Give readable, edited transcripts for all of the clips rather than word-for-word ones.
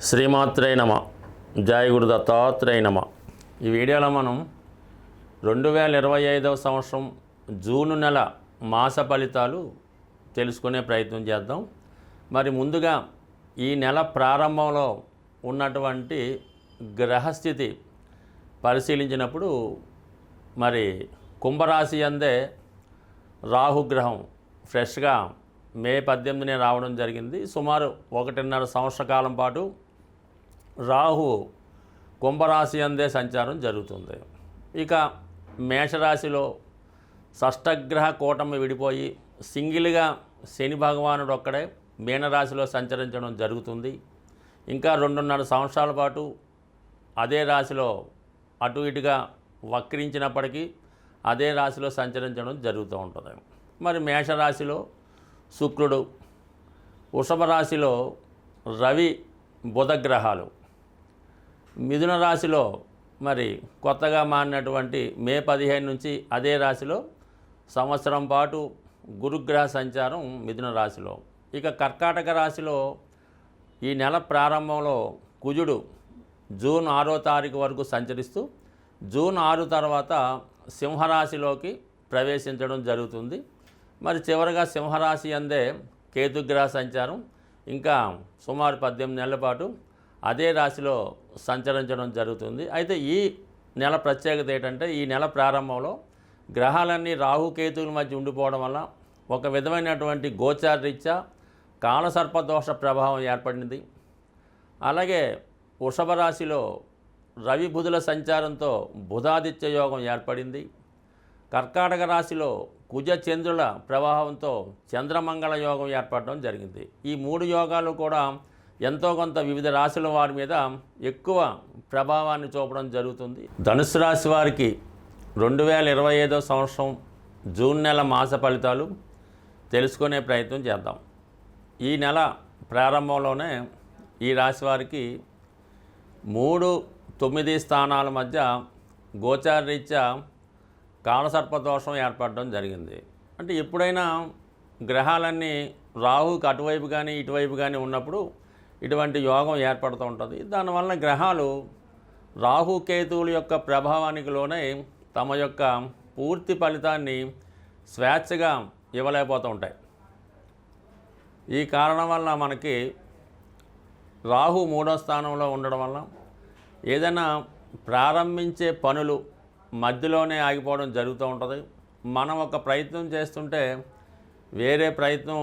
శ్రీమాత్రే నమ. జయ గురు దత్తాత్రేయ నమ. ఈ వీడియోలో మనం 2025వ సంవత్సరం జూన్ నెల మాస ఫలితాలు తెలుసుకునే ప్రయత్నం చేద్దాం. మరి ముందుగా ఈ నెల ప్రారంభంలో ఉన్నటువంటి గ్రహస్థితి పరిశీలించినప్పుడు మరి కుంభరాశి అందే రాహుగ్రహం ఫ్రెష్గా మే 18నే రావడం జరిగింది. సుమారు 1.5 సంవత్సర కాలం పాటు రాహు కుంభరాశి అందే సంచారం జరుగుతుంది. ఇక మేషరాశిలో షష్టగ్రహ కూటమి విడిపోయి సింగిల్గా శని భగవానుడు ఒక్కడే మీనరాశిలో సంచరించడం జరుగుతుంది. ఇంకా 2.5 సంవత్సరాల పాటు అదే రాశిలో అటు ఇటుగా వక్రించినప్పటికీ అదే రాశిలో సంచరించడం జరుగుతూ ఉంటుంది. మరి మేషరాశిలో శుక్రుడు, వృషభ రాశిలో రవి బుధ గ్రహాలు, మిథున రాశిలో మరి కొత్తగా మారినటువంటి మే 15 నుంచి అదే రాశిలో సంవత్సరం పాటు గురుగ్రహ సంచారం మిథున రాశిలో. ఇక కర్కాటక రాశిలో ఈ నెల ప్రారంభంలో కుజుడు జూన్ 6వ తారీఖు వరకు సంచరిస్తూ జూన్ 6 తర్వాత సింహరాశిలోకి ప్రవేశించడం జరుగుతుంది. మరి చివరగా సింహరాశి అందే కేతుగ్రహ సంచారం ఇంకా సుమారు 18 నెలల పాటు అదే రాశిలో సంచరించడం జరుగుతుంది. అయితే ఈ నెల ప్రత్యేకత ఏంటంటే ఈ నెల ప్రారంభంలో గ్రహాలన్నీ రాహుకేతువుల మధ్య ఉండిపోవడం వల్ల ఒక విధమైనటువంటి గోచారరీత్యా కాలసర్పదోష ప్రభావం ఏర్పడింది. అలాగే వృషభ రాశిలో రవి బుధుల సంచారంతో బుధాదిత్య యోగం ఏర్పడింది. కర్కాటక రాశిలో కుజ చంద్రుల ప్రవాహంతో చంద్రమంగళ యోగం ఏర్పడడం జరిగింది. ఈ 3 యోగాలు కూడా ఎంతో కొంత వివిధ రాశుల వారి మీద ఎక్కువ ప్రభావాన్ని చూపడం జరుగుతుంది. ధనుసు రాశి వారికి 2025వ సంవత్సరం జూన్ నెల మాస ఫలితాలు తెలుసుకునే ప్రయత్నం చేద్దాం. ఈ నెల ప్రారంభంలోనే ఈ రాశి వారికి 3, 9 స్థానాల మధ్య గోచారరీత్యా కాలసర్పదోషం ఏర్పడడం జరిగింది. అంటే ఎప్పుడైనా గ్రహాలన్నీ రాహుకి అటువైపు కానీ ఇటువైపు కానీ ఉన్నప్పుడు ఇటువంటి యోగం ఏర్పడుతూ ఉంటుంది. దానివల్ల గ్రహాలు రాహుకేతువుల యొక్క ప్రభావానికి లోనే తమ యొక్క పూర్తి ఫలితాన్ని స్వేచ్ఛగా ఇవ్వలేకపోతూ ఉంటాయి. ఈ కారణం వల్ల మనకి రాహు 3వ స్థానంలో ఉండడం వల్ల ఏదైనా ప్రారంభించే పనులు మధ్యలోనే ఆగిపోవడం జరుగుతూ ఉంటుంది. మనం ఒక ప్రయత్నం చేస్తుంటే వేరే ప్రయత్నం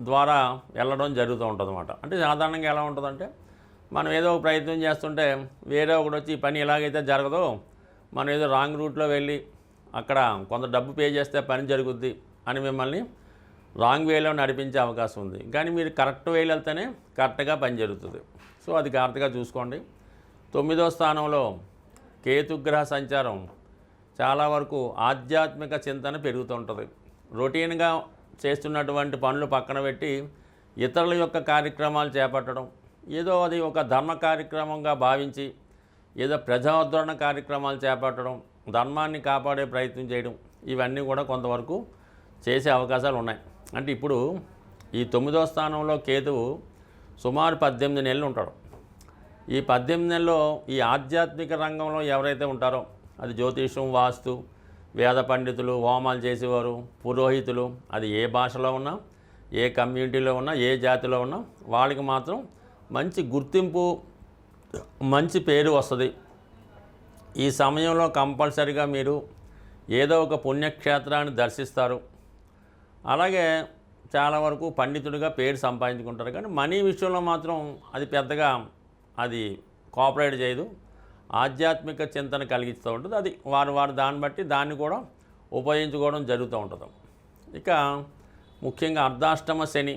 ద్వారా వెళ్ళడం జరుగుతూ ఉంటుంది అన్నమాట. అంటే సాధారణంగా ఎలా ఉంటుందంటే మనం ఏదో ఒక ప్రయత్నం చేస్తుంటే వేరే ఒకటి వచ్చి ఈ పని ఎలాగైతే జరగదో మనం ఏదో రాంగ్ రూట్లో వెళ్ళి అక్కడ కొంత డబ్బు పే చేస్తే పని జరుగుద్ది అని మిమ్మల్ని రాంగ్ వేలో నడిపించే అవకాశం ఉంది. కానీ మీరు కరెక్ట్ వేలో వెళ్తేనే కరెక్ట్గా పని జరుగుతుంది. సో అది జాగ్రత్తగా చూసుకోండి. 9వ స్థానంలో కేతుగ్రహ సంచారం చాలా వరకు ఆధ్యాత్మిక చింతన పెరుగుతుంటుంది. రొటీన్గా చేస్తున్నటువంటి పనులు పక్కన పెట్టి ఇతరుల యొక్క కార్యక్రమాలు చేపట్టడం, ఏదో అది ఒక ధర్మ కార్యక్రమంగా భావించి ఏదో ప్రజాదరణ కార్యక్రమాలు చేపట్టడం, ధర్మాన్ని కాపాడే ప్రయత్నం చేయడం, ఇవన్నీ కూడా కొంతవరకు చేసే అవకాశాలు ఉన్నాయి. అంటే ఇప్పుడు ఈ 9వ స్థానంలో కేతువు సుమారు 18 నెలలు ఉంటాడు. ఈ 18 నెలల్లో ఈ ఆధ్యాత్మిక రంగంలో ఎవరైతే ఉంటారో అది జ్యోతిషం, వాస్తు, వేద పండితులు, హోమాలు చేసేవారు, పురోహితులు, అది ఏ భాషలో ఉన్నా, ఏ కమ్యూనిటీలో ఉన్నా, ఏ జాతిలో ఉన్నా వాళ్ళకి మాత్రం మంచి గుర్తింపు, మంచి పేరు వస్తుంది. ఈ సమయంలో కంపల్సరిగా మీరు ఏదో ఒక పుణ్యక్షేత్రాన్ని దర్శిస్తారు. అలాగే చాలా వరకు పండితుడిగా పేరు సంపాదించుకుంటారు. కానీ మనీ విషయంలో మాత్రం అది పెద్దగా అది కోఆపరేట్ చేయదు. ఆధ్యాత్మిక చింతన కలిగిస్తూ ఉంటుంది. అది వారు దాన్ని బట్టి దాన్ని కూడా ఉపయోగించుకోవడం జరుగుతూ ఉంటుంది. ఇక ముఖ్యంగా అర్ధాష్టమ శని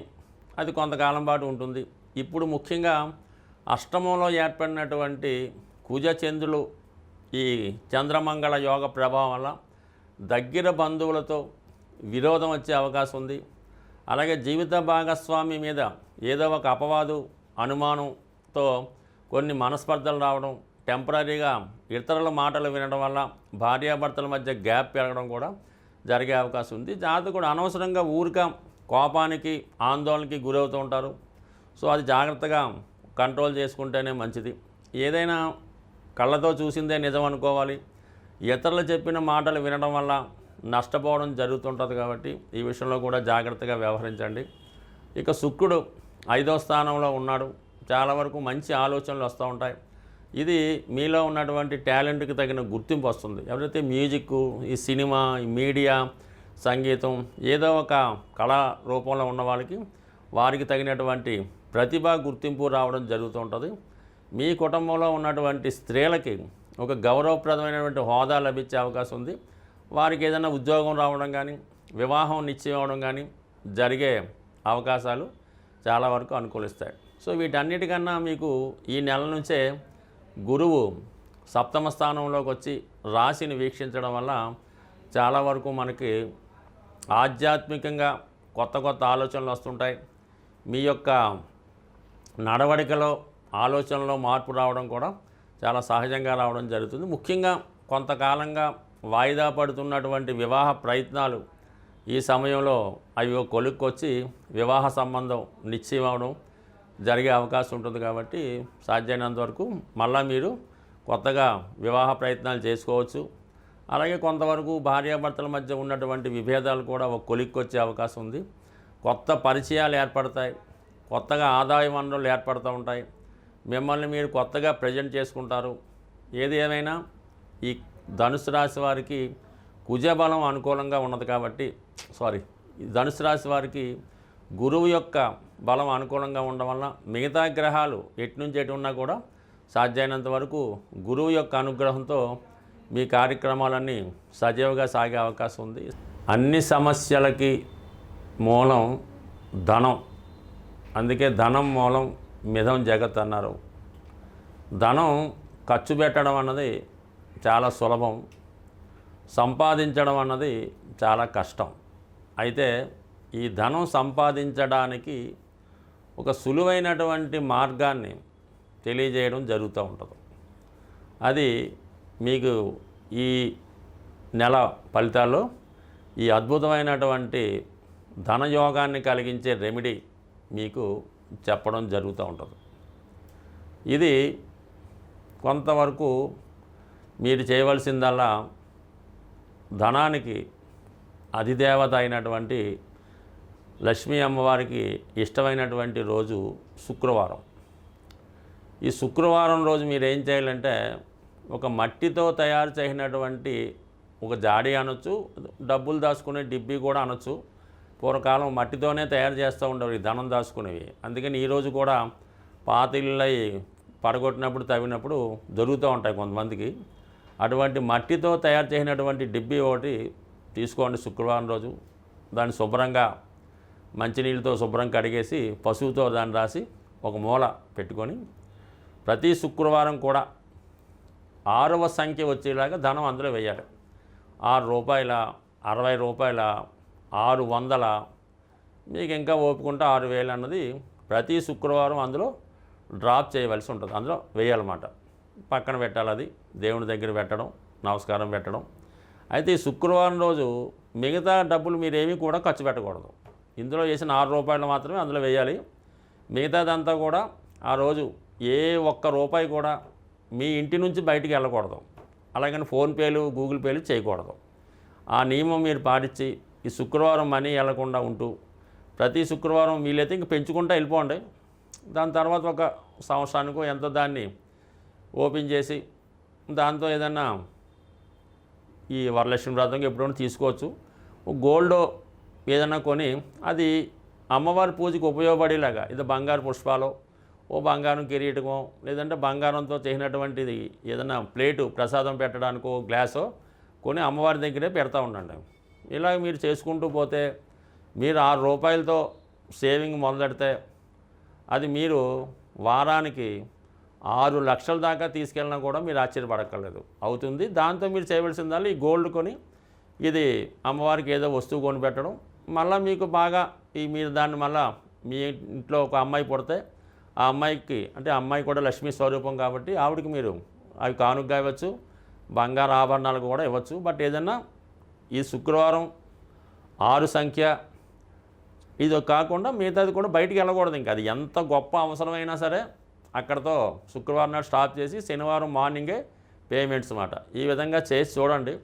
అది కొంతకాలం పాటు ఉంటుంది. ఇప్పుడు ముఖ్యంగా అష్టమంలో ఏర్పడినటువంటి కుజ చంద్రులు ఈ చంద్రమంగళ యోగ ప్రభావం వల్ల దగ్గర బంధువులతో విరోధం వచ్చే అవకాశం ఉంది. అలాగే జీవిత భాగస్వామి మీద ఏదో ఒక అపవాదు, అనుమానంతో కొన్ని మనస్పర్ధలు రావడం, టెంపరీగా ఇతరుల మాటలు వినడం వల్ల భార్యాభర్తల మధ్య గ్యాప్ పెరగడం కూడా జరిగే అవకాశం ఉంది. జాతకుడు అనవసరంగా కోపానికి, ఆందోళనకి గురవుతూ ఉంటారు. సో అది జాగ్రత్తగా కంట్రోల్ చేసుకుంటేనే మంచిది. ఏదైనా కళ్ళతో చూసిందే నిజం అనుకోవాలి. ఇతరులు చెప్పిన మాటలు వినడం వల్ల నష్టపోవడం జరుగుతుంటుంది కాబట్టి ఈ విషయంలో కూడా జాగ్రత్తగా వ్యవహరించండి. ఇక శుక్రుడు 5వ స్థానంలో ఉన్నాడు. చాలా వరకు మంచి ఆలోచనలు వస్తూ ఉంటాయి. ఇది మీలో ఉన్నటువంటి టాలెంట్కి తగిన గుర్తింపు వస్తుంది. ఎవరైతే మ్యూజిక్, ఈ సినిమా, ఈ మీడియా, సంగీతం ఏదో ఒక కళా రూపంలో ఉన్న వారికి తగినటువంటి ప్రతిభ, గుర్తింపు రావడం జరుగుతూ ఉంటుంది. మీ కుటుంబంలో ఉన్నటువంటి స్త్రీలకి ఒక గౌరవప్రదమైనటువంటి హోదా లభించే అవకాశం ఉంది. వారికి ఏదైనా ఉద్యోగం రావడం కానీ, వివాహం నిశ్చయం అవ్వడం కానీ జరిగే అవకాశాలు చాలా వరకు అనుకూలిస్తాయి. సో వీటన్నిటికన్నా మీకు ఈ నెల నుంచే గురువు 7వ స్థానంలోకి వచ్చి రాశిని వీక్షించడం వల్ల చాలా వరకు మనకి ఆధ్యాత్మికంగా కొత్త కొత్త ఆలోచనలు వస్తుంటాయి. మీ యొక్క నడవడికలో, ఆలోచనలో మార్పు రావడం కూడా చాలా సహజంగా రావడం జరుగుతుంది. ముఖ్యంగా కొంతకాలంగా వాయిదా పడుతున్నటువంటి వివాహ ప్రయత్నాలు ఈ సమయంలో అవి కొలుక్కొచ్చి వివాహ సంబంధం నిశ్చయం అవడం జరిగే అవకాశం ఉంటుంది. కాబట్టి సాధ్యమైనంత వరకు మళ్ళీ మీరు కొత్తగా వివాహ ప్రయత్నాలు చేసుకోవచ్చు. అలాగే కొంతవరకు భార్యాభర్తల మధ్య ఉన్నటువంటి విభేదాలు కూడా ఒక కొలిక్కొచ్చే అవకాశం ఉంది. కొత్త పరిచయాలు ఏర్పడతాయి. కొత్తగా ఆదాయ వనరులు ఏర్పడుతూ ఉంటాయి. మిమ్మల్ని మీరు కొత్తగా ప్రజెంట్ చేసుకుంటారు. ఏది ఏమైనా ఈ ధనుసు రాశి వారికి కుజబలం అనుకూలంగా ఉన్నది కాబట్టి ధనుసు రాశి వారికి గురువు యొక్క బలం అనుకూలంగా ఉండడం వల్ల మిగతా గ్రహాలు ఎటు నుంచి ఎటు ఉన్నా కూడా సాధ్యమైనంత వరకు గురువు యొక్క అనుగ్రహంతో మీ కార్యక్రమాలన్నీ సజీవంగా సాగే అవకాశం ఉంది. అన్ని సమస్యలకి మూలం ధనం. అందుకే ధనం మూలం మిథం జగత్ అన్నారు. ధనం ఖర్చు పెట్టడం అన్నది చాలా సులభం, సంపాదించడం అన్నది చాలా కష్టం. అయితే ఈ ధనం సంపాదించడానికి ఒక సులువైనటువంటి మార్గాన్ని తెలియజేయడం జరుగుతూ ఉంటుంది. అది మీకు ఈ నెల ఫలితాల్లో ఈ అద్భుతమైనటువంటి ధనయోగాన్ని కలిగించే రెమెడీ మీకు చెప్పడం జరుగుతూ ఉంటుంది. ఇది కొంతవరకు మీరు చేయవలసిందల్లా ధనానికి అధిదేవత అయినటువంటి లక్ష్మీ అమ్మవారికి ఇష్టమైనటువంటి రోజు శుక్రవారం. ఈ శుక్రవారం రోజు మీరు ఏం చేయాలంటే ఒక మట్టితో తయారు చేసినటువంటి ఒక జాడీ అనొచ్చు, డబ్బులు దాచుకునే డిబ్బీ కూడా అనొచ్చు. పూర్వకాలం మట్టితోనే తయారు చేస్తూ ఉండేవి ఈ ధనం దాచుకునేవి. అందుకని ఈరోజు కూడా పాత ఇళ్ళై పడగొట్టినప్పుడు తవ్వినప్పుడు దొరుకుతూ ఉంటాయి కొంతమందికి. అటువంటి మట్టితో తయారు చేసినటువంటి డిబ్బీ ఒకటి తీసుకోండి శుక్రవారం రోజు. దాన్ని శుభ్రంగా మంచినీళ్ళతో శుభ్రం కడిగేసి పసుపుతో దాన్ని రాసి ఒక మూల పెట్టుకొని ప్రతి శుక్రవారం కూడా 6వ సంఖ్య వచ్చేలాగా ధనం అందులో వేయాలి. 6 రూపాయల, 60 రూపాయల, 600, మీకు ఇంకా ఓపుకుంటే 6000 అన్నది ప్రతి శుక్రవారం అందులో డ్రాప్ చేయవలసి ఉంటుంది. అందులో వేయాలన్నమాట. పక్కన పెట్టాలి. అది దేవుని దగ్గర పెట్టడం, నమస్కారం పెట్టడం. అయితే ఈ శుక్రవారం రోజు మిగతా డబ్బులు మీరేమీ కూడా ఖర్చు పెట్టకూడదు. ఇందులో వేసిన 6 రూపాయలు మాత్రమే అందులో వేయాలి. మిగతాదంతా కూడా ఆ రోజు ఏ ఒక్క రూపాయి కూడా మీ ఇంటి నుంచి బయటికి వెళ్ళకూడదు. అలాగని ఫోన్పేలు, గూగుల్ పేలు చేయకూడదు. ఆ నియమం మీరు పాటించి ఈ శుక్రవారం మనీ వెళ్లకుండా ఉంటూ ప్రతి శుక్రవారం వీలైతే ఇంక పెంచుకుంటూ వెళ్ళిపోండి. దాని తర్వాత ఒక సంవత్సరానికో ఎంతో దాన్ని ఓపెన్ చేసి దాంతో ఏదన్నా ఈ వరలక్ష్మి వ్రతం ఎప్పుడైనా తీసుకోవచ్చు. గోల్డ్ ఏదైనా కొని అది అమ్మవారి పూజకు ఉపయోగపడేలాగా, ఇది బంగారు పుష్పాలు, బంగారం కిరీటమో, లేదంటే బంగారంతో చేసినటువంటిది ఏదైనా ప్లేటు ప్రసాదం పెట్టడానికో గ్లాసో కొని అమ్మవారి దగ్గరే పెడతా ఉండండి. ఇలా మీరు చేసుకుంటూ పోతే మీరు 6 రూపాయలతో సేవింగ్ మొదలెడితే అది మీరు వారానికి 6 లక్షల దాకా తీసుకెళ్ళినా కూడా మీరు ఆశ్చర్యపడక్కర్లేదు అవుతుంది. దాంతో మీరు చేయవలసిందల్లా ఈ గోల్డ్ కొని ఇది అమ్మవారికి ఏదో వస్తువు కొని పెట్టడం. మళ్ళీ మీకు బాగా మీరు దాన్ని మళ్ళీ మీ ఇంట్లో ఒక అమ్మాయి పుడితే ఆ అమ్మాయికి, అంటే అమ్మాయి కూడా లక్ష్మీ స్వరూపం కాబట్టి ఆవిడకి మీరు అవి కానుకగా ఇవ్వచ్చు, బంగారు ఆభరణాలు కూడా ఇవ్వచ్చు. బట్ ఏదన్నా ఈ శుక్రవారం 6 సంఖ్య ఇది కాకుండా మిగతాది కూడా బయటికి వెళ్ళకూడదు. ఇంకా అది ఎంత గొప్ప అవసరమైనా సరే అక్కడతో శుక్రవారం నాడు స్టాప్ చేసి శనివారం మార్నింగే పేమెంట్స్ అన్నమాట. ఈ విధంగా చేసి చూడండి.